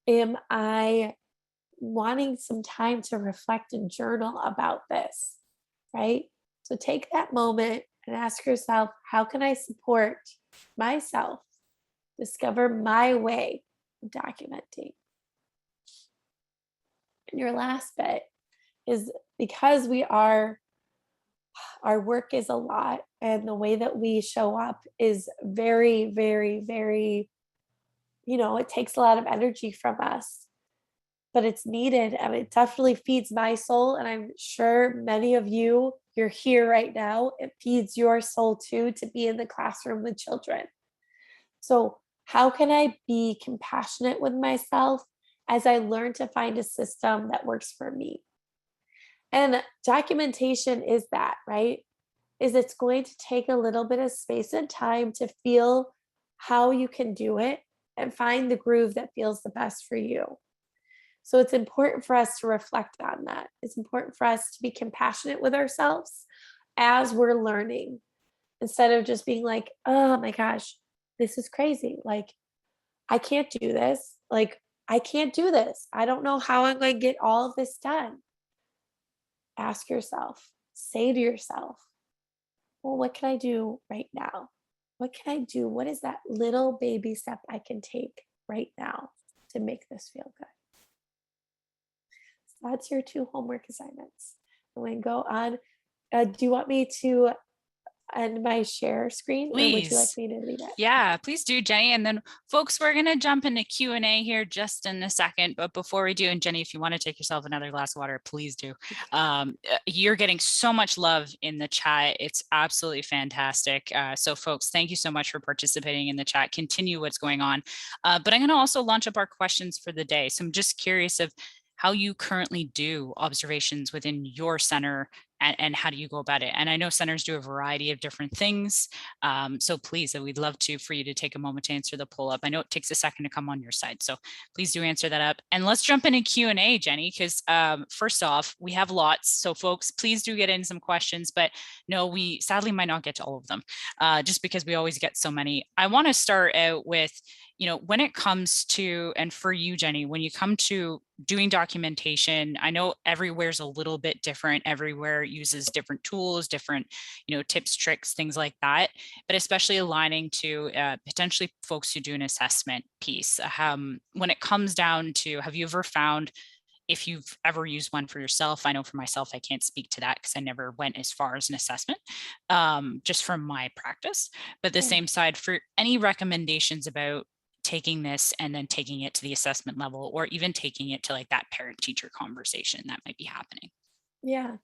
Am I wanting some time to reflect and journal about this, right? So take that moment and ask yourself, how can I support myself, discover my way of documenting? And your last bit is because our work is a lot and the way that we show up is very, very, very, it takes a lot of energy from us, but it's needed and it definitely feeds my soul. And I'm sure many of you're here right now. It feeds your soul too, to be in the classroom with children. So how can I be compassionate with myself as I learn to find a system that works for me? And documentation is that, right? Is it's going to take a little bit of space and time to feel how you can do it and find the groove that feels the best for you. So it's important for us to reflect on that. It's important for us to be compassionate with ourselves as we're learning instead of just being like, oh my gosh, this is crazy. Like, I can't do this. Like, I can't do this. I don't know how I'm going to get all of this done. Ask yourself, say to yourself, well, what can I do right now? What can I do? What is that little baby step I can take right now to make this feel good? So that's your 2 homework assignments. I'm going to go on. Do you want me to end my share screen, or would you like Please. me to leave it? Yeah, please do, Jenny. And then folks, we're going to jump into Q&A here just in a second. But before we do, and Jenny, if you want to take yourself another glass of water, please do. You're getting so much love in the chat. It's absolutely fantastic. So folks, thank you so much for participating in the chat. Continue what's going on. But I'm going to also launch up our questions for the day. So I'm just curious of how you currently do observations within your center, and how do you go about it? And I know centers do a variety of different things. So please, we'd love for you to take a moment to answer the poll up. I know it takes a second to come on your side, so please do answer that up. And let's jump into Q&A, Jenny, because first off, we have lots. So folks, please do get in some questions, but no, we sadly might not get to all of them just because we always get so many. I want to start out with, when it comes to, and for you, Jenny, when you come to doing documentation, I know everywhere's a little bit different. Everywhere uses different tools, different, tips, tricks, things like that, but especially aligning to potentially folks who do an assessment piece. When it comes down to, have you ever found, if you've ever used one for yourself? I know for myself, I can't speak to that because I never went as far as an assessment, just from my practice. But the same side, for any recommendations about taking this and then taking it to the assessment level, or even taking it to like that parent teacher conversation that might be happening? Yeah.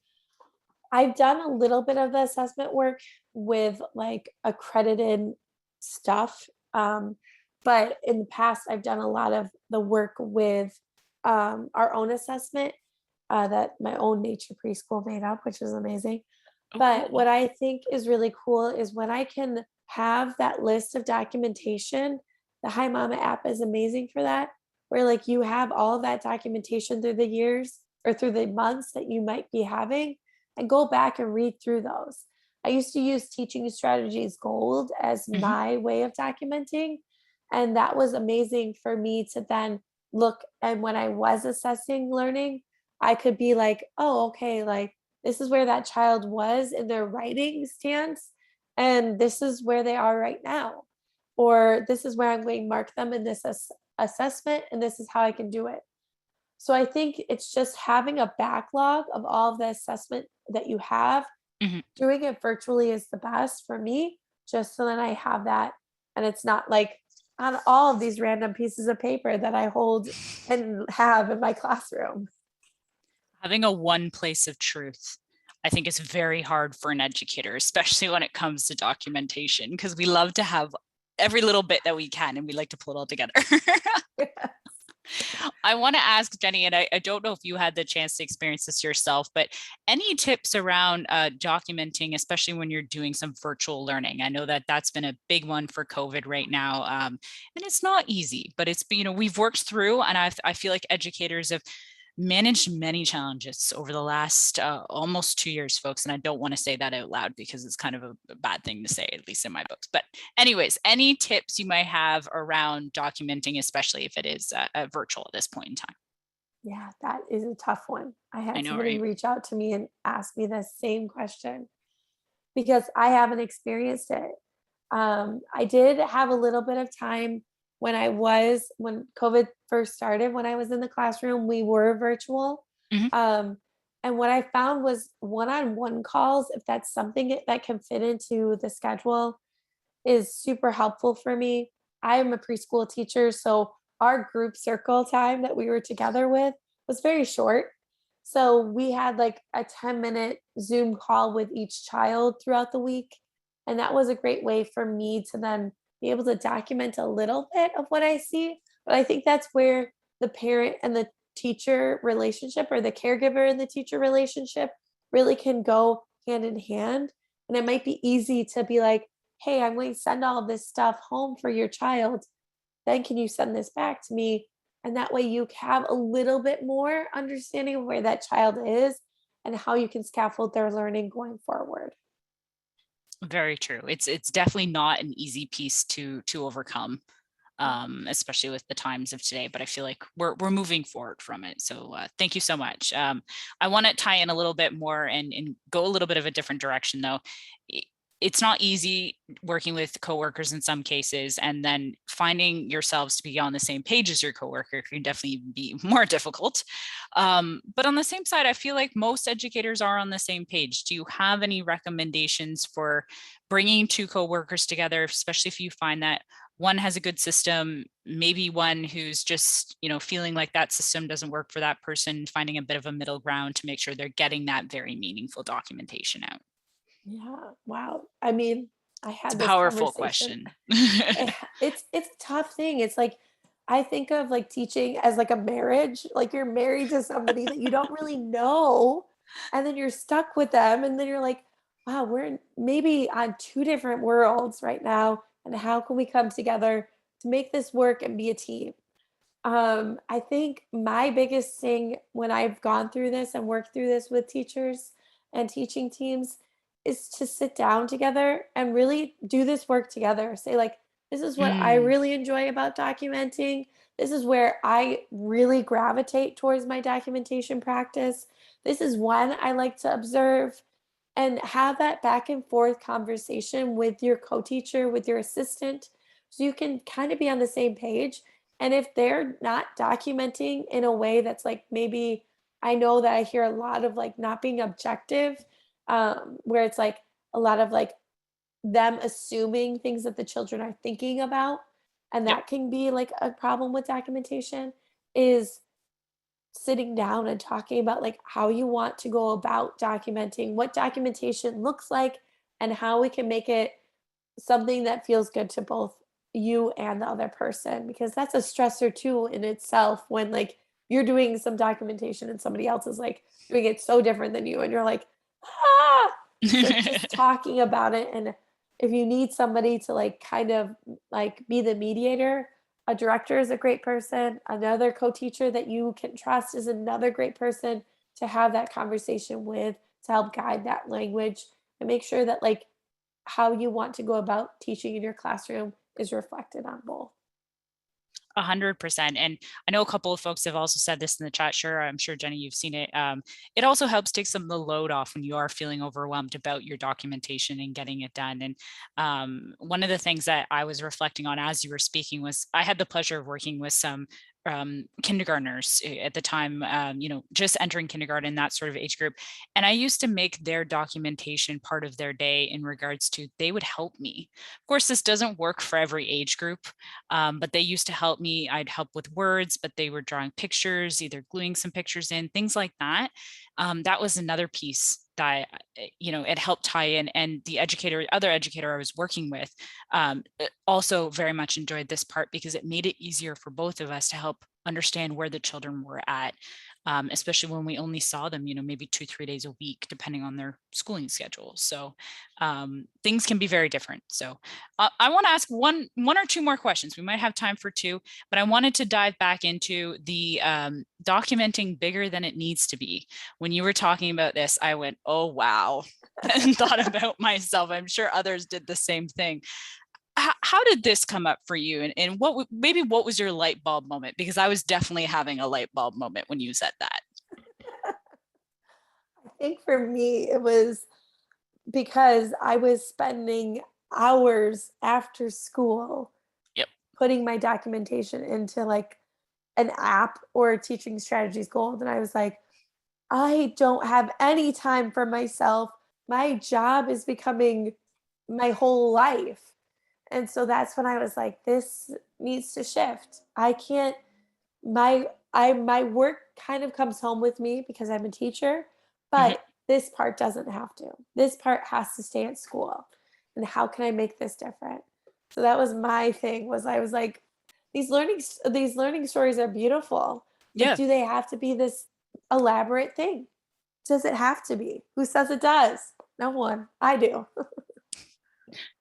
I've done a little bit of the assessment work with like accredited stuff. But in the past, I've done a lot of the work with our own assessment that my own nature preschool made up, which is amazing. But cool. what I think is really cool is when I can have that list of documentation. The Hi Mama app is amazing for that, where like you have all of that documentation through the years or through the months that you might be having, and go back and read through those. I used to use Teaching Strategies Gold as my way of documenting. And that was amazing for me to then look. And when I was assessing learning, I could be like, oh, okay, like this is where that child was in their writing stance. And this is where they are right now. Or this is where I'm going to mark them in this assessment. And this is how I can do it. So I think it's just having a backlog of all of the assessment that you have. Doing it virtually is the best for me, just so that I have that. And it's not like on all of these random pieces of paper that I hold and have in my classroom. Having a one place of truth, I think, is very hard for an educator, especially when it comes to documentation, because we love to have every little bit that we can and we like to pull it all together. Yes. I want to ask Jenny, and I don't know if you had the chance to experience this yourself, but any tips around documenting, especially when you're doing some virtual learning? I know that that's been a big one for COVID right now, and it's not easy, but it's, we've worked through, and I feel like educators have managed many challenges over the last almost 2 years, folks. And I don't want to say that out loud because it's kind of a bad thing to say, at least in my books. But anyways, any tips you might have around documenting, especially if it is virtual at this point in time? Yeah, that is a tough one. I had somebody right? reach out to me and ask me the same question because I haven't experienced it. I did have a little bit of time when COVID first started, when I was in the classroom, we were virtual. And what I found was one-on-one calls, if that's something that can fit into the schedule, is super helpful for me. I am a preschool teacher, so our group circle time that we were together with was very short. So we had like a 10-minute Zoom call with each child throughout the week. And that was a great way for me to then be able to document a little bit of what I see. But I think that's where the parent and the teacher relationship, or the caregiver and the teacher relationship, really can go hand in hand. And it might be easy to be like, hey, I'm going to send all this stuff home for your child. Then can you send this back to me? And that way you have a little bit more understanding of where that child is and how you can scaffold their learning going forward. Very true. It's definitely not an easy piece to overcome, especially with the times of today. But I feel like we're moving forward from it. So thank you so much. I want to tie in a little bit more and go a little bit of a different direction, though. It's not easy working with coworkers in some cases, and then finding yourselves to be on the same page as your coworker can definitely be more difficult. But on the same side, I feel like most educators are on the same page. Do you have any recommendations for bringing two coworkers together, especially if you find that one has a good system, maybe one who's just, feeling like that system doesn't work for that person, finding a bit of a middle ground to make sure they're getting that very meaningful documentation out? Yeah. Wow. I mean, I It's a had this powerful conversation. question. It's a tough thing. It's like I think of like teaching as like a marriage. Like you're married to somebody that you don't really know, and then you're stuck with them, and then you're like, wow, we're maybe on two different worlds right now, and how can we come together to make this work and be a team? I think my biggest thing when I've gone through this and worked through this with teachers and teaching teams is to sit down together and really do this work together. Say, like, this is what I Mm, really enjoy about documenting. This is where I really gravitate towards my documentation practice. This is when I like to observe, and have that back and forth conversation with your co-teacher, with your assistant, so you can kind of be on the same page. And if they're not documenting in a way that's like, maybe I know that I hear a lot of like not being objective, where it's like a lot of like them assuming things that the children are thinking about, and yep. that can be like a problem with documentation, is sitting down and talking about like how you want to go about documenting, what documentation looks like, and how we can make it something that feels good to both you and the other person, because that's a stressor too in itself when like you're doing some documentation and somebody else is like doing it so different than you, and you're like, ah. So just talking about it, and if you need somebody to like kind of like be the mediator, a director is a great person, another co-teacher that you can trust is another great person to have that conversation with, to help guide that language and make sure that like how you want to go about teaching in your classroom is reflected on both. 100%. And I know a couple of folks have also said this in the chat. Sure, I'm sure, Jenny, you've seen it. It also helps take some of the load off when you are feeling overwhelmed about your documentation and getting it done. And one of the things that I was reflecting on as you were speaking was I had the pleasure of working with some kindergartners at the time, just entering kindergarten, that sort of age group. And I used to make their documentation part of their day in regards to they would help me. Of course, this doesn't work for every age group, but they used to help me. I'd help with words, but they were drawing pictures, either gluing some pictures in, things like that. That was another piece that, it helped tie in. And the other educator I was working with, also very much enjoyed this part because it made it easier for both of us to help understand where the children were at, especially when we only saw them, maybe 2-3 days a week, depending on their schooling schedule. So things can be very different. So I want to ask one or two more questions. We might have time for two, but I wanted to dive back into the documenting bigger than it needs to be. When you were talking about this, I went, oh, wow, and thought about myself. I'm sure others did the same thing. How did this come up for you? And what was your light bulb moment? Because I was definitely having a light bulb moment when you said that. I think for me, it was because I was spending hours after school Yep. putting my documentation into like an app or a teaching strategies gold. And I was like, I don't have any time for myself. My job is becoming my whole life. And so that's when I was like, this needs to shift. I can't, my work kind of comes home with me because I'm a teacher, but this part doesn't have to. This part has to stay at school. And how can I make this different? So that was my thing, I was like, these learning stories are beautiful. But do they have to be this elaborate thing? Does it have to be? Who says it does? No one. I do.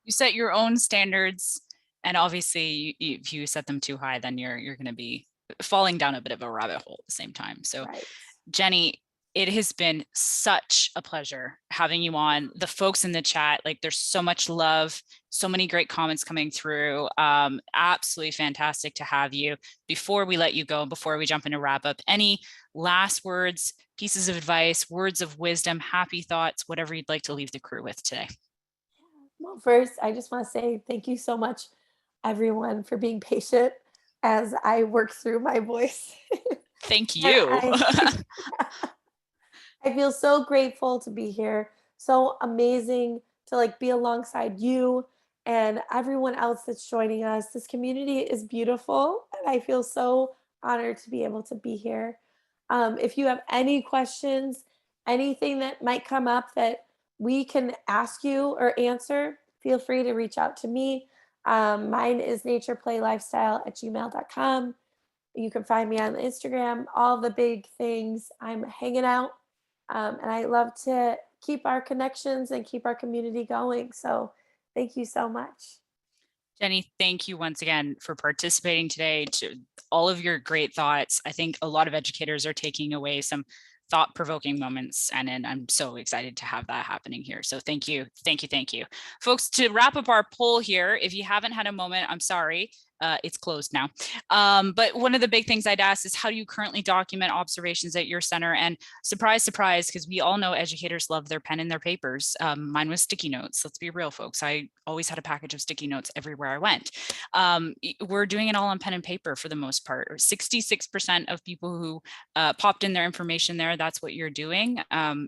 You set your own standards, and obviously if you set them too high, then you're going to be falling down a bit of a rabbit hole at the same time. So right. Jenny, it has been such a pleasure having you on. The folks in the chat, like there's so much love, so many great comments coming through. Absolutely fantastic to have you. Before we let you go, before we jump into wrap up, any last words, pieces of advice, words of wisdom, happy thoughts, whatever you'd like to leave the crew with today? Well, first, I just want to say thank you so much, everyone, for being patient as I work through my voice. Thank you. I feel so grateful to be here. So amazing to like be alongside you and everyone else that's joining us. This community is beautiful, and I feel so honored to be able to be here. If you have any questions, anything that might come up that we can ask you or answer, feel free to reach out to me. Mine is natureplayLifestyle@gmail.com. You can find me on Instagram, all the big things. I'm hanging out, and I love to keep our connections and keep our community going. So thank you so much. Jenny, thank you once again for participating today, to all of your great thoughts. I think a lot of educators are taking away some thought-provoking moments, and I'm so excited to have that happening here. So thank you, thank you, thank you. Folks, to wrap up our poll here, if you haven't had a moment, I'm sorry. It's closed now. But one of the big things I'd ask is, how do you currently document observations at your center? And surprise, surprise, because we all know educators love their pen and their papers. Mine was sticky notes. Let's be real, folks. I always had a package of sticky notes everywhere I went. We're doing it all on pen and paper for the most part. 66% of people who popped in their information there, that's what you're doing.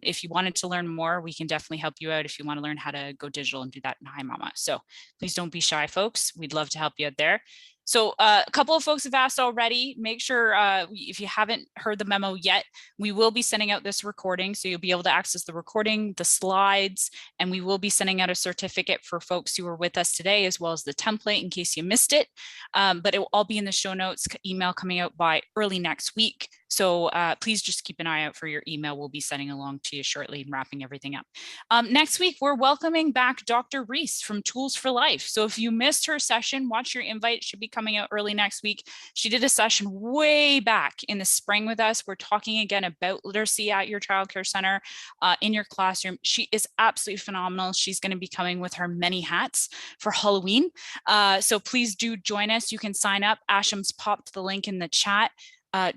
If you wanted to learn more, we can definitely help you out if you want to learn how to go digital and do that in Hi Mama. So please don't be shy, folks. We'd love to help you out there. So a couple of folks have asked already. Make sure if you haven't heard the memo yet, we will be sending out this recording. So you'll be able to access the recording, the slides, and we will be sending out a certificate for folks who were with us today, as well as the template in case you missed it. But it will all be in the show notes, email coming out by early next week. So please just keep an eye out for your email. We'll be sending along to you shortly and wrapping everything up. Next week, we're welcoming back Dr. Reese from Tools for Life. So if you missed her session, watch your invite. It should be coming out early next week. She did a session way back in the spring with us. We're talking again about literacy at your childcare center, in your classroom. She is absolutely phenomenal. She's going to be coming with her many hats for Halloween. So please do join us. You can sign up. Asham's popped the link in the chat.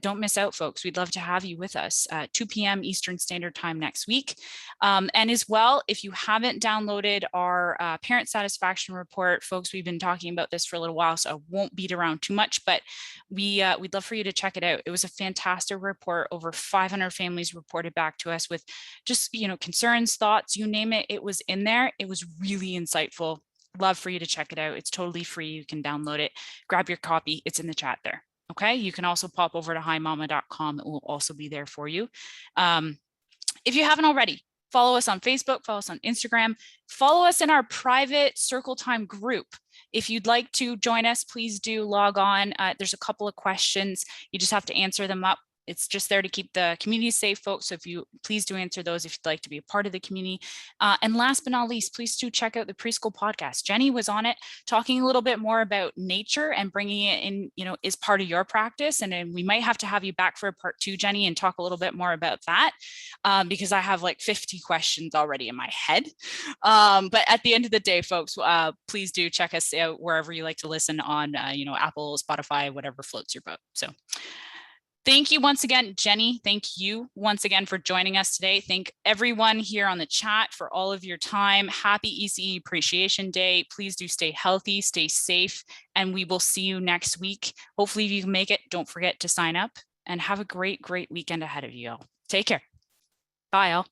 Don't miss out, folks. We'd love to have you with us 2 p.m. Eastern Standard Time next week. And as well, if you haven't downloaded our parent satisfaction report, folks, we've been talking about this for a little while, so I won't beat around too much, but we'd love for you to check it out. It was a fantastic report. Over 500 families reported back to us with just, concerns, thoughts, you name it. It was in there. It was really insightful. Love for you to check it out. It's totally free. You can download it. Grab your copy. It's in the chat there. Okay, you can also pop over to himama.com. It will also be there for you. If you haven't already, follow us on Facebook, follow us on Instagram, follow us in our private Circle Time group. If you'd like to join us, please do log on. There's a couple of questions. You just have to answer them up. It's just there to keep the community safe, folks. So if you please do answer those if you'd like to be a part of the community. And last but not least, please do check out the preschool podcast. Jenny was on it talking a little bit more about nature and bringing it in, is part of your practice. And then we might have to have you back for a part 2, Jenny, and talk a little bit more about that because I have like 50 questions already in my head. But at the end of the day, folks, please do check us out wherever you like to listen on, Apple, Spotify, whatever floats your boat. So thank you once again, Jenny. Thank you once again for joining us today. Thank everyone here on the chat for all of your time. Happy ECE Appreciation Day. Please do stay healthy, stay safe, and we will see you next week. Hopefully, if you can make it, don't forget to sign up and have a great, great weekend ahead of you all. Take care. Bye, all.